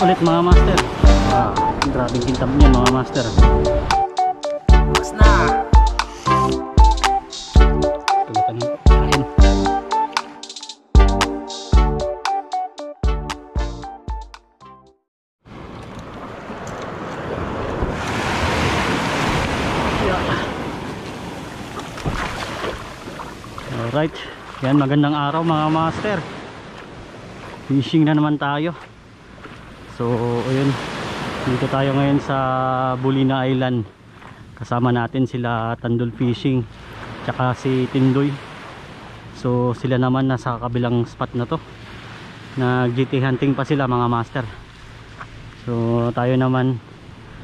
ulit mga master. Grabing kintab niyan mga master. Mas na. Tugatan ng kain. Alright, yan, magandang araw mga master. Fishing na naman tayo. So ayun, dito tayo ngayon sa Bulina Island. Kasama natin sila Tandol Fishing tsaka si Tindoy. So sila naman nasa kabilang spot na to. Nag GT hunting pa sila mga master. So tayo naman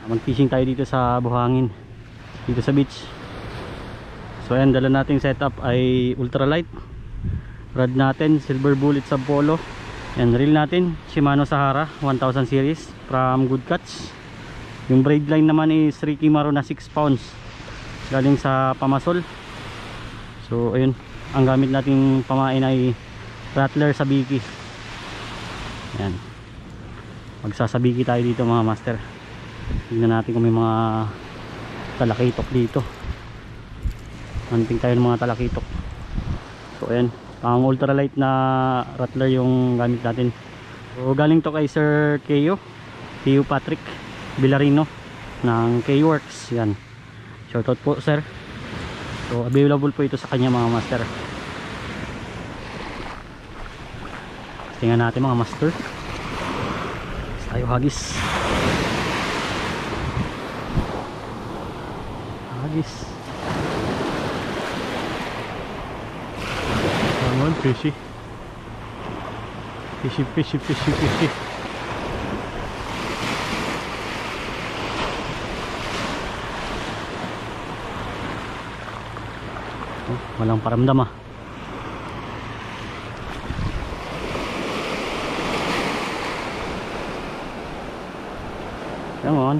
mag fishing tayo dito sa Buhangin, dito sa beach. So ayan, dala nating setup ay ultralight. Rod natin silver bullet sub polo. Yan, reel natin Shimano Sahara 1000 series from Good Catch. Yung braid line naman is Ricky Maro na 6 pounds galing sa Pamasol. So ayun, ang gamit nating pamain ay Rattler Sabiki. Yan, magsasabiki tayo dito mga master. Tingnan natin kung may mga talakitok dito. Hunting tayo ng mga talakitok. So ayan, ang ultralight na Rattler yung gamit natin. So galing to kay Sir Keo Patrick Villarino ng K-Works. Yan, shoutout po sir. So available po ito sa kanya mga master. Tingnan natin mga master. Tayo hagis. Fishy. Oh, walang paramdam ah. Come on.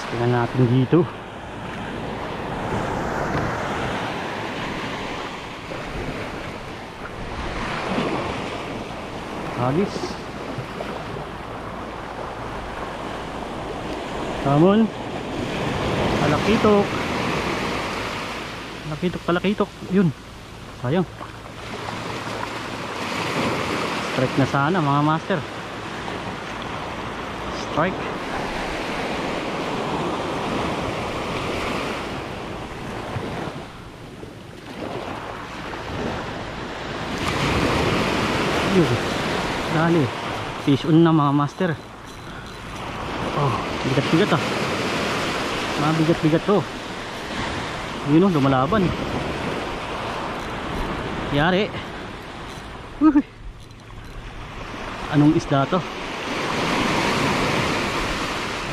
Tingnan natin dito. Hagis. Kamon. Palakitok. Yun. Sayang. Strike na sana mga master. Strike. Dali, fish on na mga master. Oh, bigat ah. Mabigat to. Yun o, lumalaban. Yari. Anong isda to?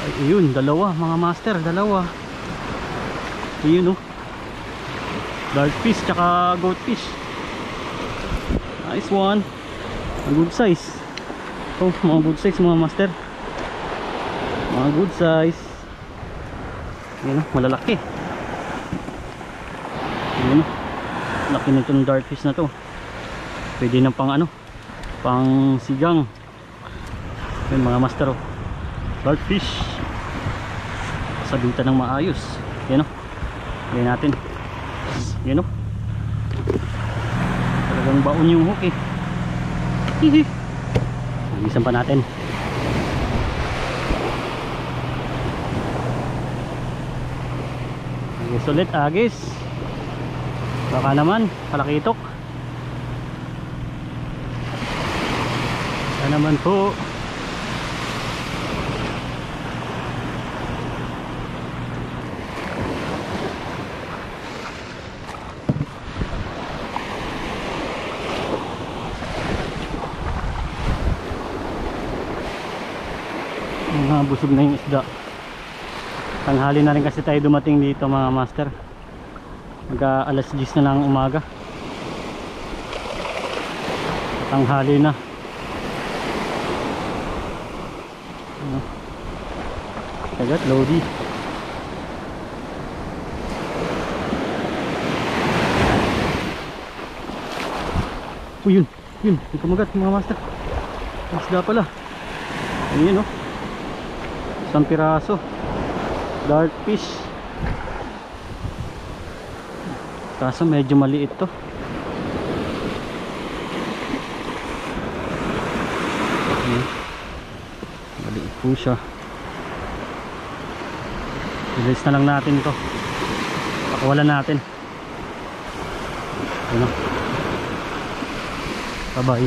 Ay, yun, dalawa mga master, dalawa. Yun o, dark fish tsaka goat fish. Nice one. Good size. Oh, mga good size mga master. Mga good size. Yan, malalaki. Yan, laki na itong dark fish na to. Pwede na pang pang sigang. Yan mga master oh. Dark fish. Sabitan ng maayos. Yan o. Yan natin. Yan o. Talagang baon yung hook eh. Hagisan pa natin. Agis ulit, agis. Baka naman palakitok. Baka naman po. Busog na yung isda. Tanghali na rin kasi tayo dumating dito mga master. Magka alas 10 na lang umaga. Tanghali na. Kagat, Lodi. Uy, yun. Yun, may kumagat mga master. Isda pala. Ayan oh. Isang piraso. Dark fish. Kaso medyo maliit to. Maliit po siya. Release na lang natin to. Pakawalan natin. Ano? Bye-bye.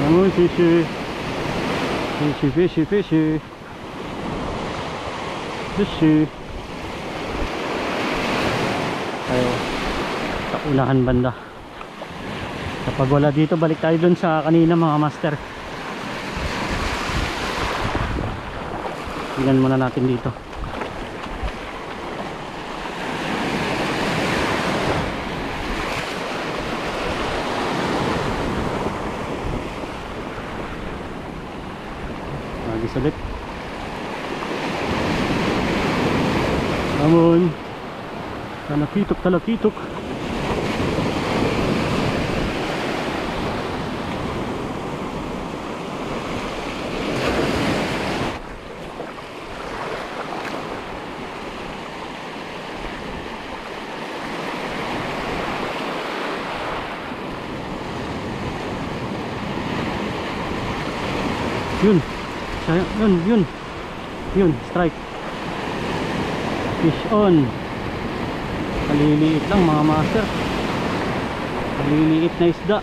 Namun fishy. Fishy, fishy, fishy. Fishy. Tayo sa unahan banda. Kapag wala dito, balik tayo dun sa kanina mga master. Tingnan muna natin dito. Lagi ulit. Namun talakitok, talakitok. Yun, yun, strike. Fish on. Maliliit lang mga master. Maliliit na isda.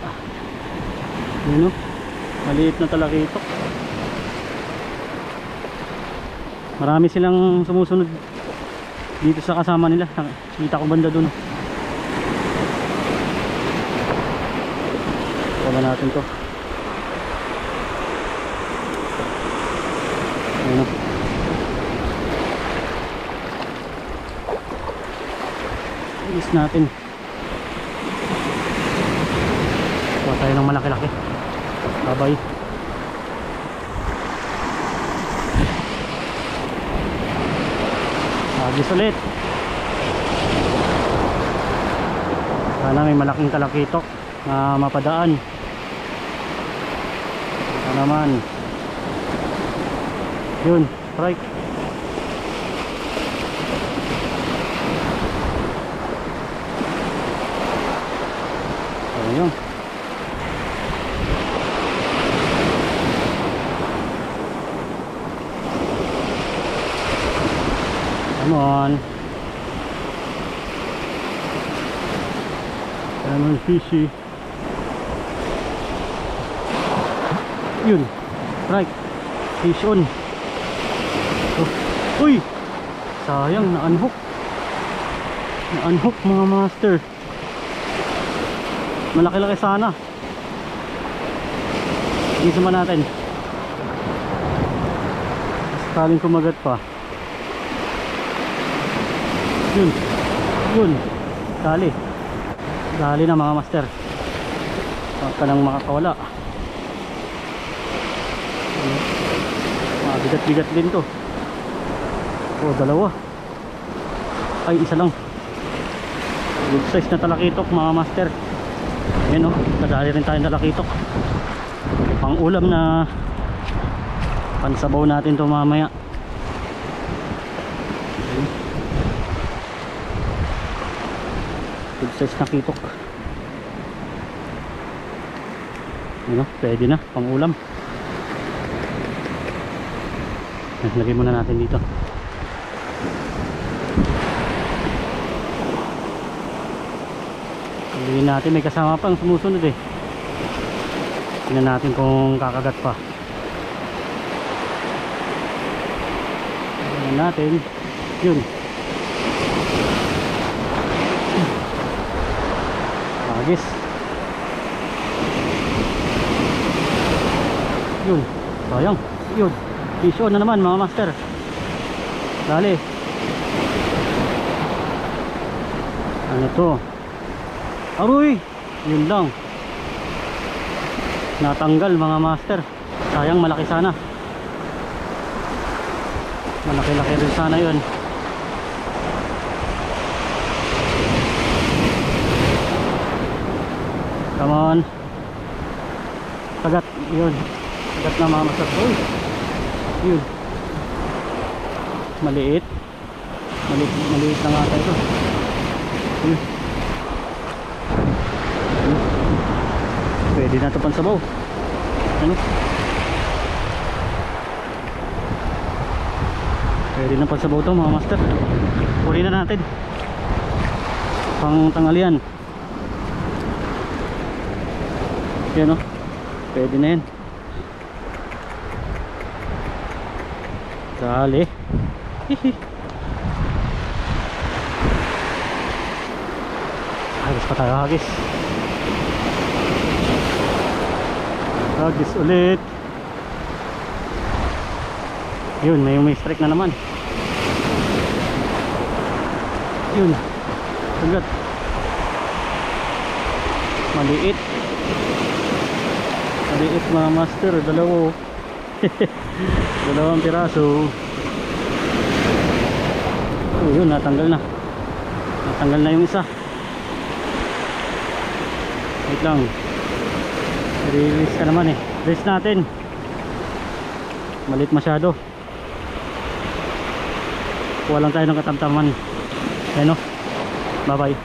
Yun o, maliit na talakitok. Marami silang sumusunod dito sa kasama nila. Kita ko banda dun. Wala natin to. Ano? Ilis natin. Kuha tayo ng malaki-laki. Babay. Agis ulit. Sana may malaking talakitok na mapadaan. Sana naman. Yun, strike. Ayun. Come on. Come on, fishy. Yun, strike. Fish on. Oh. Uy! Sayang, na-unhook. Na-unhook mga master. Malaki-laki sana. Isama natin. Sakaling kumagat pa. Yun. Yun. Dali. Dali na mga master. Huwag ka nang makakawala. Bigat-bigat din to. Oh, dalawa. Ay, isa lang. Good size na talakitok mga master. Ayan o, kadali rin tayo talakitok. Pang ulam na pansabaw natin to mamaya. Good size na kitok. Ayan o, pwede na, pang ulam. Lagay muna natin dito. Lagyan natin, may kasama pang sumusunod eh. Tingnan natin kung kakagat pa. Tingnan natin. Yun. Agis. Yun. Sayang. Yun. Fish on na naman mga master. Dali. Ano to? Aroy! Yun lang. Natanggal mga master. Sayang, malaki sana. Malaki-laki rin sana yun. Come on. Sagat. Yun. Sagat na mga master. Uy! Yun. Maliit. Maliit lang ata ito. Yun. Pwede na ito pansabaw. Ano? Pwede na pansabaw ito mga master. Kunin na natin. Pang tanghalian. Yan o. Pwede na yan. Dali. Hihi. Hagis pa tayo, hagis. Hagis ulit. Yun, may strike na naman. Yun. Sagat. Maliit. Maliit mga master. Dalawang piraso. Oh, yun, natanggal na. Natanggal na yung isa. Wait lang. Release ka naman eh. Release natin. Maliit masyado. Kuha lang tayo ng katamtaman. Ayan o. Bye bye.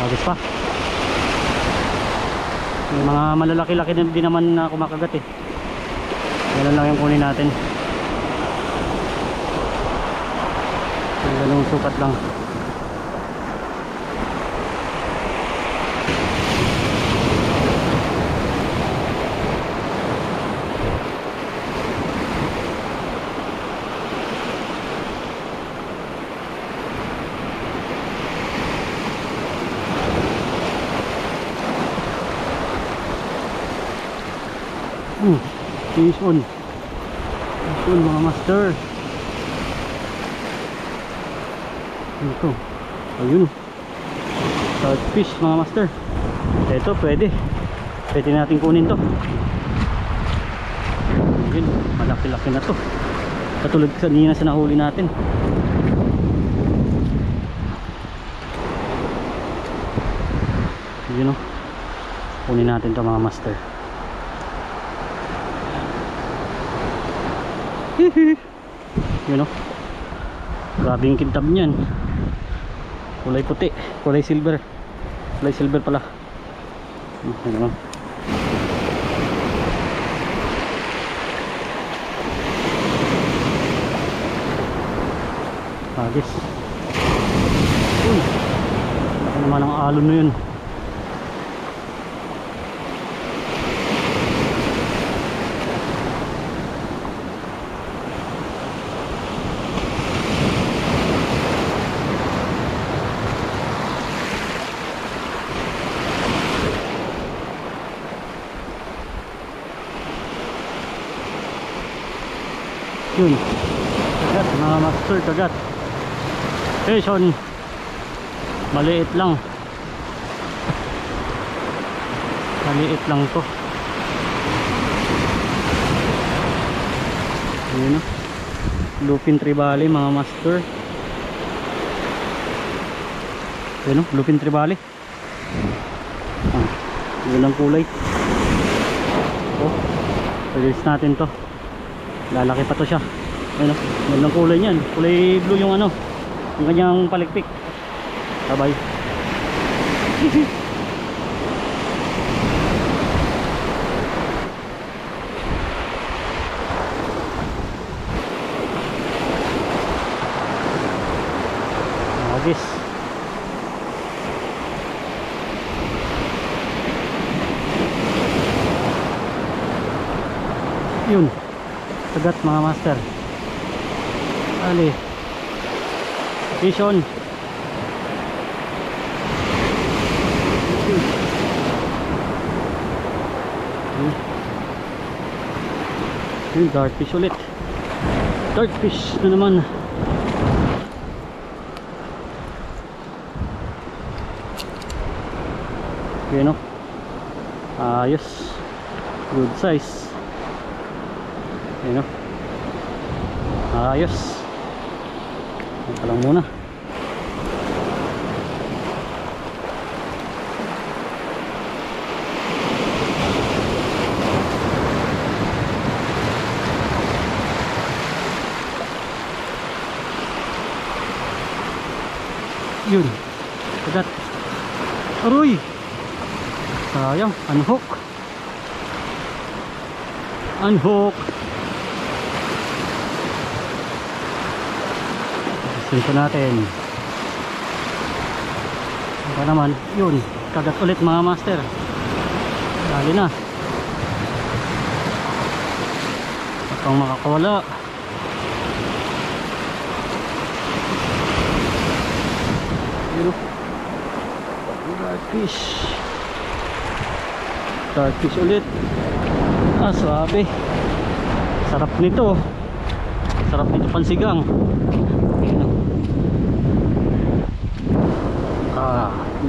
Agos pa. May mga malalaki-laki din naman na kumakagat eh. Yan lang yung kunin natin. Ganung sukat lang. Fish on. Fish on mga master. Ito. Ayun. Fish mga master. Ito pwede. Pwede natin kunin to. Ayun. Malaki-laki na to. Katulad kanina sa nahuli natin. Ayun o. Kunin natin to mga master. Yun o. Grabe yung kintab niyan. Kulay puti, kulay silver. Kulay silver pala. Ano naman. Agis. Uy. Laki naman ang alon na yun. Yun. Kagat mga master, kagat. Station. Maliit lang. Maliit lang to. Yun o. Bluefin tribali mga master. Yun o, bluefin tribali. Yun ang kulay. Oh, release natin to. Lalaki pa to siya. Ayun o, yun ang kulay niyan. Kulay blue yung ano, yung kanyang palikpik. Bye bye. Agis. Yun. Sagat mga master. Ali. Vision. Yung dartfish ulit. Dartfish na naman. Yun o. Ayos. Good size. Yun o. Ayos. Ito pa lang muna. Yun. Kagat. Aroy. Sayang. Unhook. Unhook. Sinto natin. Ito naman. Yun. Kagat ulit mga master. Dali na. Pang makakawala. Dartfish. Dartfish ulit. Swabe. Sarap nito. Sarap nito pansigang.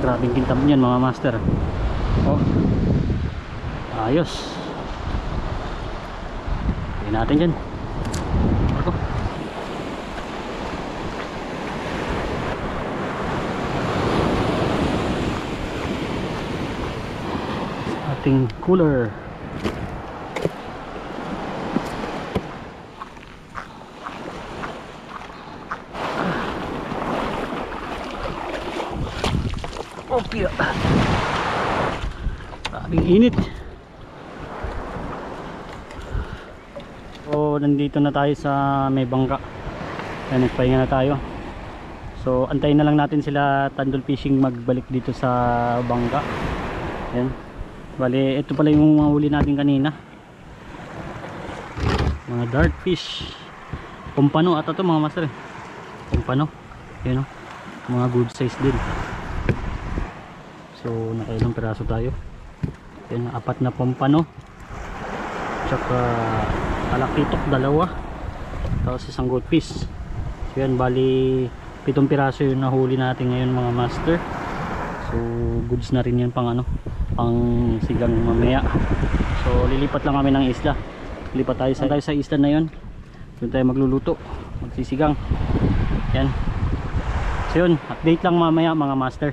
Grabing kintab niyan mga master. Oh. Ayos. Tingnan natin dyan. Ako. Ating cooler. Okay. Maraming init. So nandito na tayo sa may bangka. Ayan, nagpahinga na tayo. So antayin na lang natin sila Tandol Fishing magbalik dito sa bangka. Ayan. Bale, ito pala yung mga huli natin kanina. Mga dartfish. Pompano ata to mga master. Pompano. Ayan o. Mga good size din. So nakailang piraso tayo. Ayan, 4 na pompano. Tsaka alakitok 2. Tapos isang goldfish. So yan, bali 7 piraso yung nahuli natin ngayon mga master. So goods na rin yan pang ano, pang sigang mamaya. So lilipat lang kami ng isla. Lilipat tayo sa isla na yun. Doon tayo magluluto, magsisigang. Yan. So yun, update lang mamaya mga master.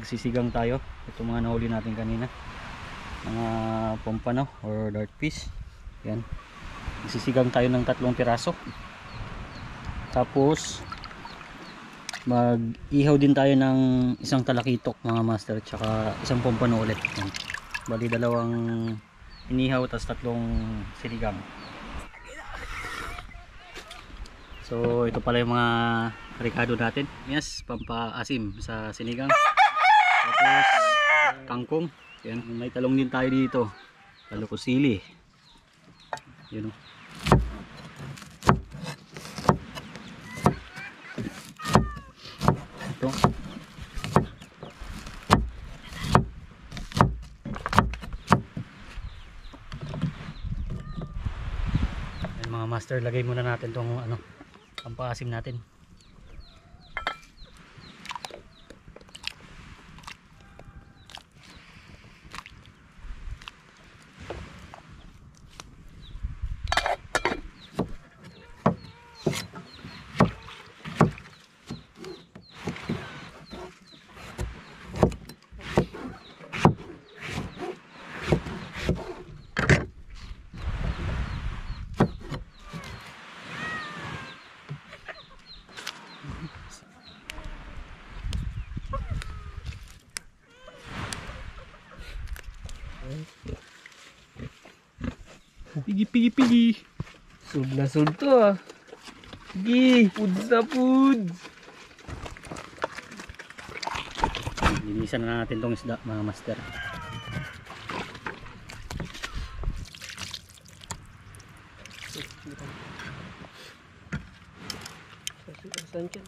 Sisigang tayo. Ito mga nahuli natin kanina, mga pompano or dartfish. Yan, sisigang tayo ng 3 piraso. Tapos mag ihaw din tayo ng isang talakitok mga master, tsaka isang pompano ulit. Yan, bali 2 inihaw tapos 3 sinigang. So ito pala yung mga rekado natin. Yes, pampaasim sa sinigang. Tapos kangkong. Yan, may talong din tayo dito. Talong sili. Yun o. Ito. Yan mga master, lagay muna natin tong ano, pampaasim natin. Pigi. Sud na sud to ah. Sige, foods na foods. Linisan na natin tong isda mga master. Saan dyan?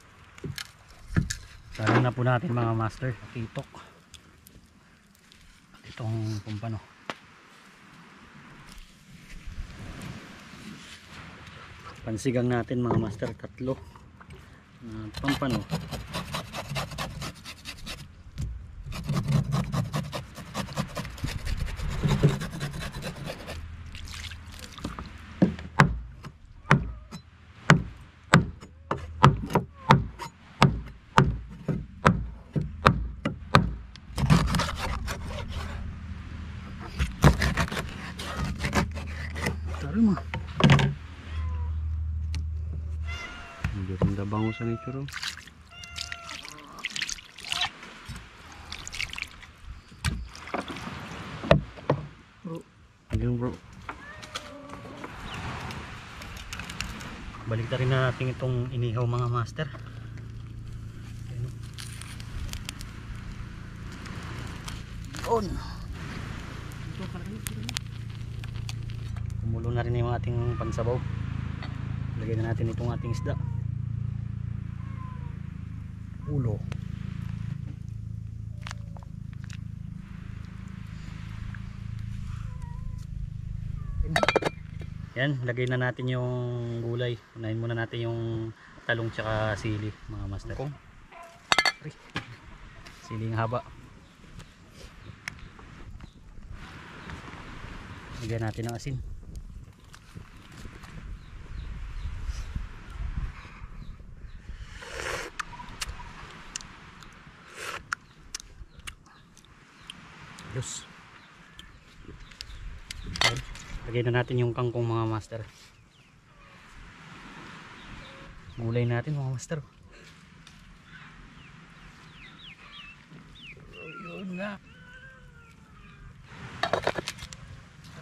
Tara na po natin mga master. Titok. Itong kumpano. Pansigang natin mga master. 3. Pampano. Tara Hindi rin dabango sa nature. bro. Ayun bro. Balik na rin natin itong inihaw mga master. Ayun. Kumulo na rin yung ating pansabaw. Lagyan na natin itong ating isda. Ulo. Yan, lagay na natin yung gulay. Unahin muna natin yung talong tsaka sili mga master. Siling haba. Lagyan natin ng asin. Ayos. Lagyan na natin yung kangkong mga master. Gulay natin mga master. Yun na.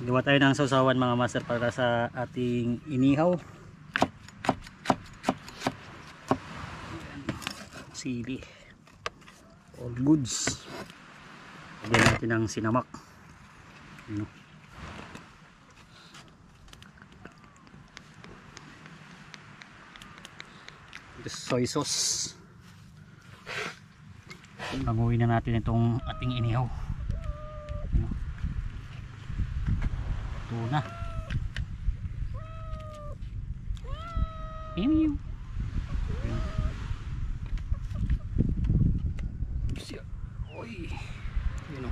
Gawa tayo ng sausawan mga master para sa ating inihaw. Sili. All goods. Lagyan natin ng sinamak. Ano? Soy sauce. Baguhin na natin itong ating inihaw. Ano? Tuna. Inihaw. Oy. Yun o.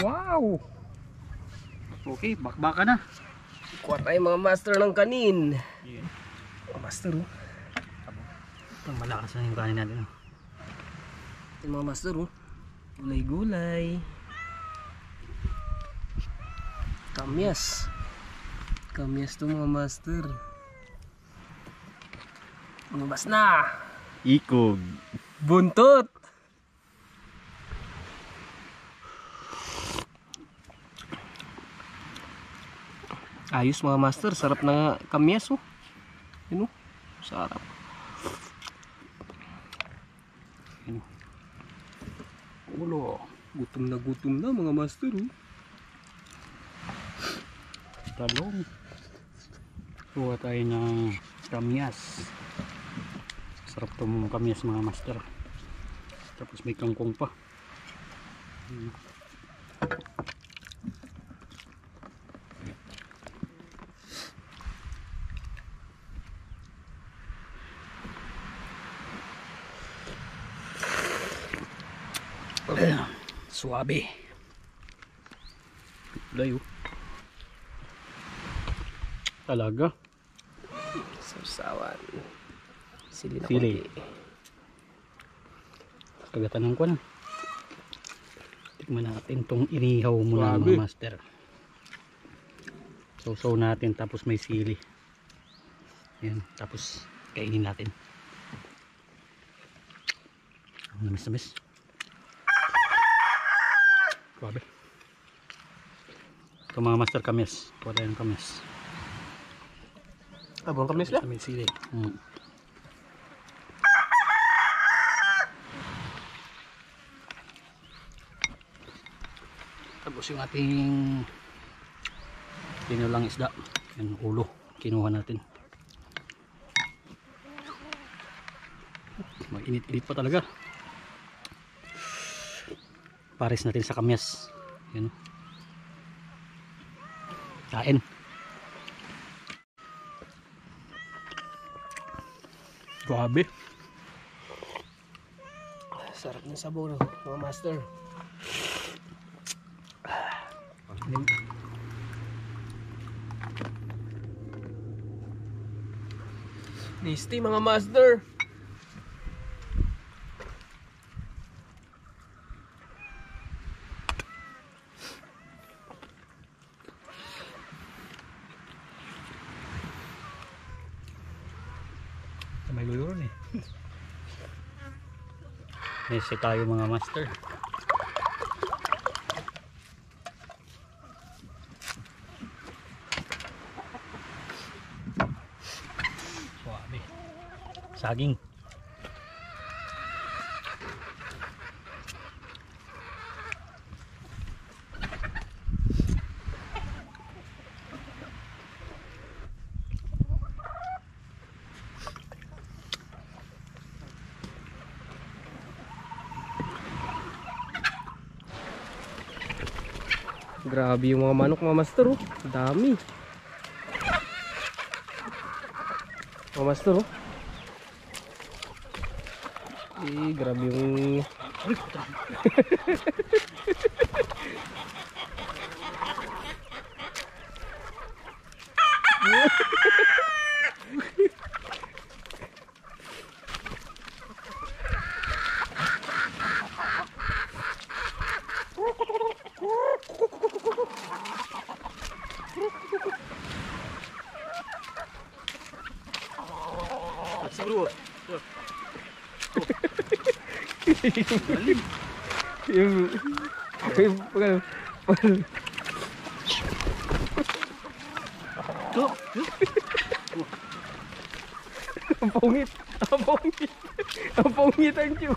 Wow. Okay, bakbaka na. Kuha tayo mga master ng kanin. Yeah. Master oh. Ang malakas na yung kanin natin. Ito mga master oh. Gulay-gulay. Kamyas. Kamyas to mga master. Lumabas na. Ikog. Buntot. Ayos mga master. Sarap na kamyas oh. Yun oh. Sarap. Yun. Ulo. Gutom na mga master oh. Talong. Kuha tayo ng kamyas. Sarap itong kamyas mga master. Tapos may kangkong pa. Suabe. Layo. Talaga. Sausawan. Sili na Sili. konti. Kagatan ng kuwan. Tikman natin itong inihaw muna Suabe. mga master. Sausaw natin tapos may sili. Yan. Tapos kainin natin. Namis-namis. Grabe. Ito mga master kamis. Kuha tayo ng kamis. Abang kamis lang. May sili. Tapos yung ating Tinulang isda. Yan, ulo. Kinuha natin. Mainit-init pa talaga. Pares natin sa kamyas. Yan. Kain. Grabe. Sarap ng sabaw no, mga master. Tasty mga master. May luluron eh. Nese tayo mga master. Suabe. Saging. Grabe yung mga manok mga master oh. Dami. Mga master oh. Grabe yung Siguro. ang pungit. Ang pungit. Ang pungit ang tiyo.